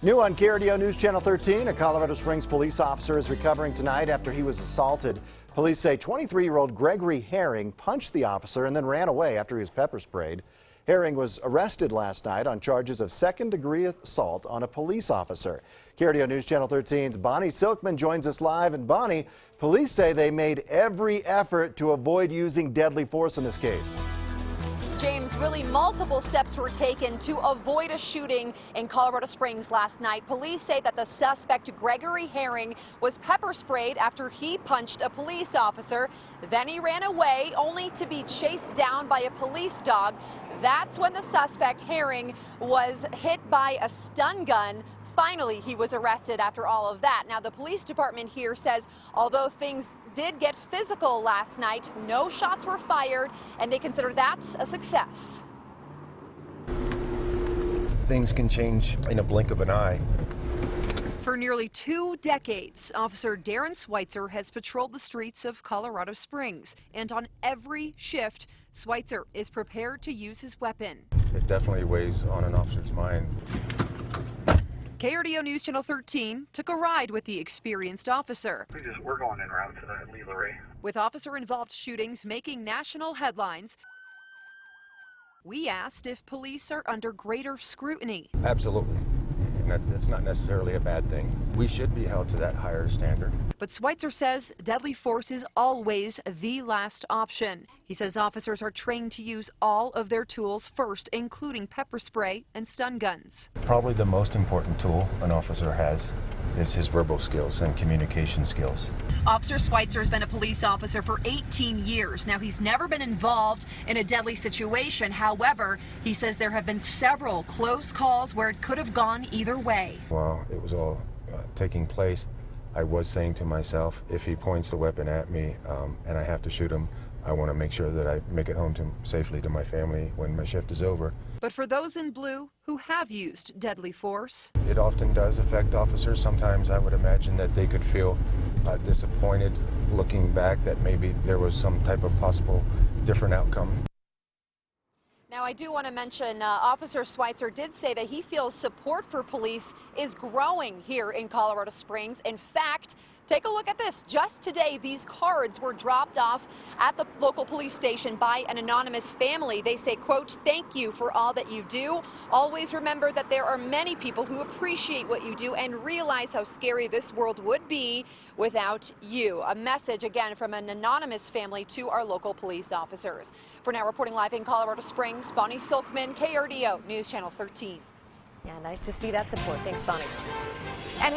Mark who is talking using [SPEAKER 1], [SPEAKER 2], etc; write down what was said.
[SPEAKER 1] New on KRDO News Channel 13, a Colorado Springs police officer is recovering tonight after he was assaulted. Police say 23-year-old Gregory Herring punched the officer and then ran away after he was pepper sprayed. Herring was arrested last night on charges of second-degree assault on a police officer. KRDO News Channel 13's Bonnie Silkman joins us live. And Bonnie, police say they made every effort to avoid using deadly force in this case.
[SPEAKER 2] James, really multiple steps were taken to avoid a shooting in Colorado Springs last night. Police say that the suspect, Gregory Herring, was pepper sprayed after he punched a police officer. Then he ran away, only to be chased down by a police dog. That's when the suspect, Herring, was hit by a stun gun. Finally, he was arrested after all of that. Now, the police department here says although things did get physical last night, no shots were fired, and they consider that a success.
[SPEAKER 3] Things can change in a blink of an eye.
[SPEAKER 2] For nearly 2 decades, Officer Darren Schweitzer has patrolled the streets of Colorado Springs. And on every shift, Schweitzer is prepared to use his weapon.
[SPEAKER 3] It definitely weighs on an officer's mind.
[SPEAKER 2] KRDO News Channel 13 took a ride with the experienced officer.
[SPEAKER 4] We're going en route to the Lee Lurie.
[SPEAKER 2] With officer-involved shootings making national headlines, we asked if police are under greater scrutiny.
[SPEAKER 3] Absolutely. And that's not necessarily a bad thing. We should be held to that higher standard.
[SPEAKER 2] But Schweitzer says deadly force is always the last option. He says officers are trained to use all of their tools first, including pepper spray and stun guns.
[SPEAKER 3] Probably the most important tool an officer has is his verbal skills and communication skills.
[SPEAKER 2] Officer Schweitzer has been a police officer for 18 years. Now, he's never been involved in a deadly situation. However, he says there have been several close calls where it could have gone either way.
[SPEAKER 3] While it was all taking place, I was saying to myself, if he points the weapon at me and I have to shoot him, I want to make sure that I make it home safely to my family when my shift is over.
[SPEAKER 2] But for those in blue who have used deadly force,
[SPEAKER 3] it often does affect officers. Sometimes I would imagine that they could feel disappointed looking back that maybe there was some type of possible different outcome.
[SPEAKER 2] Now, I do want to mention Officer Schweitzer did say that he feels support for police is growing here in Colorado Springs. In fact, take a look at this. Just today, these cards were dropped off at the local police station by an anonymous family. They say, quote, "Thank you for all that you do. Always remember that there are many people who appreciate what you do and realize how scary this world would be without you." A message, again, from an anonymous family to our local police officers. For now, reporting live in Colorado Springs, Bonnie Silkman, KRDO News Channel 13.
[SPEAKER 5] Yeah, nice to see that support. Thanks, Bonnie. And